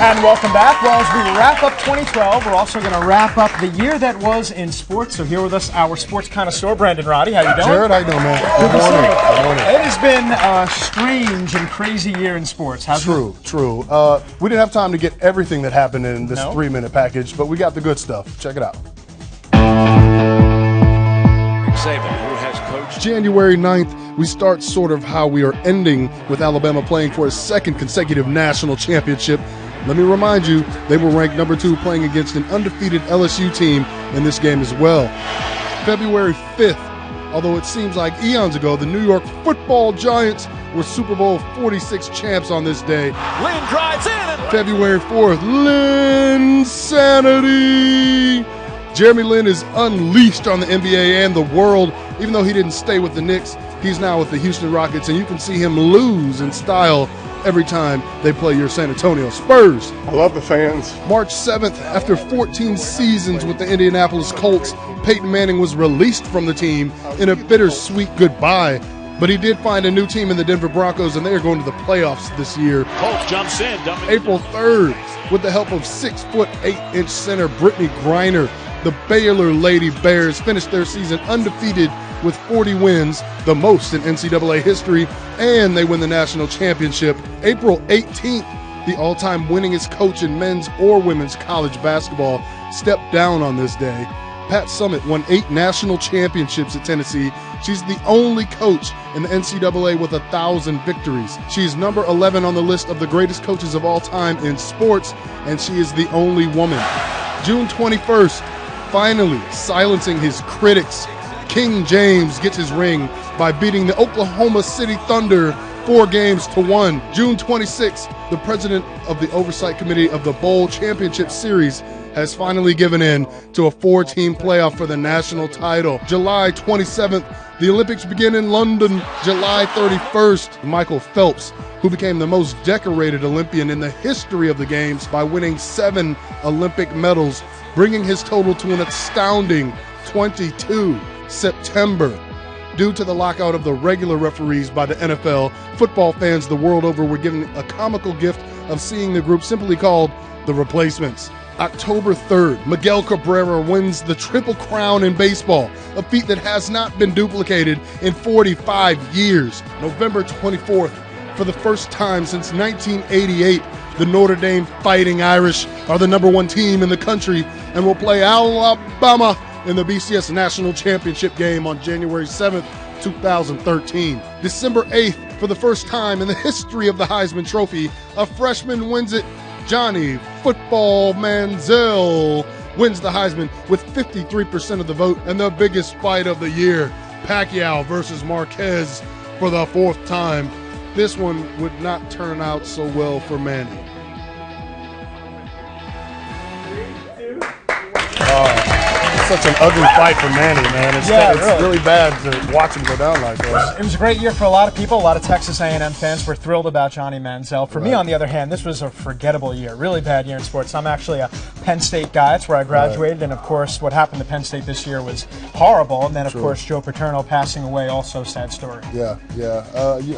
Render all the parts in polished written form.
And welcome back. Well, as we wrap up 2012, we're also going to wrap up the year that was in sports. So here with us, our sports connoisseur, Brandon Roddy. How you doing? Jared, how you doing, man? Good morning. Good morning. It has been a strange and crazy year in sports. True. We didn't have time to get everything that happened in this 3-minute package, but we got the good stuff. Check it out. January 9th, we start sort of how we are ending with Alabama playing for a second consecutive national championship. Let me remind you, they were ranked number 2 playing against an undefeated LSU team in this game as well. February 5th, although it seems like eons ago, the New York Football Giants were Super Bowl 46 champs on this day. Lynn drives in. And February 4th, Linsanity! Jeremy Lin is unleashed on the NBA and the world. Even though he didn't stay with the Knicks, he's now with the Houston Rockets, and you can see him lose in style every time they play your San Antonio Spurs. I love the fans. March 7th, after 14 seasons with the Indianapolis Colts, Peyton Manning was released from the team in a bittersweet goodbye. But he did find a new team in the Denver Broncos, and they are going to the playoffs this year. Colts jumps in. April 3rd, with the help of 6'8" center Brittany Griner, the Baylor Lady Bears finished their season undefeated with 40 wins, the most in NCAA history, and they win the national championship. April 18th, the all-time winningest coach in men's or women's college basketball stepped down on this day. Pat Summitt won 8 national championships at Tennessee. She's the only coach in the NCAA with 1,000 victories. She's number 11 on the list of the greatest coaches of all time in sports, and she is the only woman. June 21st, finally silencing his critics, King James gets his ring by beating the Oklahoma City Thunder 4-1. June 26th, the president of the Oversight Committee of the Bowl Championship Series has finally given in to a 4-team playoff for the national title. July 27th, the Olympics begin in London. July 31st, Michael Phelps, who became the most decorated Olympian in the history of the Games by winning 7 Olympic medals, bringing his total to an astounding 22. September. Due to the lockout of the regular referees by the NFL, football fans the world over were given a comical gift of seeing the group simply called the Replacements. October 3rd, Miguel Cabrera wins the Triple Crown in baseball, a feat that has not been duplicated in 45 years. November 24th, for the first time since 1988, the Notre Dame Fighting Irish are the number 1 team in the country and will play Alabama in the BCS National Championship game on January 7th, 2013. December 8th, for the first time in the history of the Heisman Trophy, a freshman wins it. Johnny Football Manziel wins the Heisman with 53% of the vote, and the biggest fight of the year, Pacquiao versus Marquez for the 4th time. This one would not turn out so well for Manny. Such an ugly fight for Manny, man. It's really bad to watch him go down like that. It was a great year for a lot of people. A lot of Texas A&M fans were thrilled about Johnny Manziel. For me, on the other hand, this was a forgettable year. Really bad year in sports. I'm actually a Penn State guy. That's where I graduated. And, of course, what happened to Penn State this year was horrible. And then, of course, Joe Paterno passing away, also sad story. Yeah.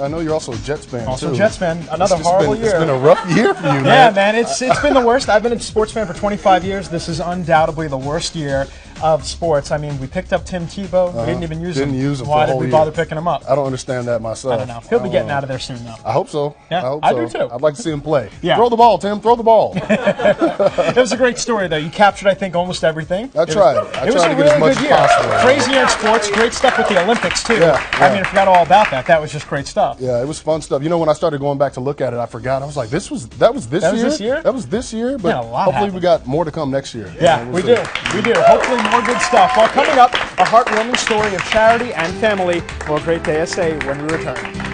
I know you're also a Jets fan, Also too. Jets fan. Another horrible year. It's been a rough year for you, man. Yeah, man. It's been the worst. I've been a sports fan for 25 years. This is undoubtedly the worst year of sports. I mean, we picked up Tim Tebow. We didn't even use him. Why did we bother picking him up? I don't understand that myself. I don't know. He'll be getting out of there soon, though. I hope so. Yeah, I do too. I'd like to see him play. Yeah. Throw the ball, Tim. Throw the ball. It was a great story, though. You captured, I think, almost everything. I tried. I tried to get as much as possible. Crazy year in sports. Great stuff with the Olympics, too. Yeah. I mean, I forgot all about that. That was just great stuff. Yeah, it was fun stuff. You know, when I started going back to look at it, I forgot. I was like, that was this year? That was this year? But hopefully we got more to come next year. Yeah, we do. Hopefully more good stuff. Well, coming up, a heartwarming story of charity and family. Well, great day, I say, when we return.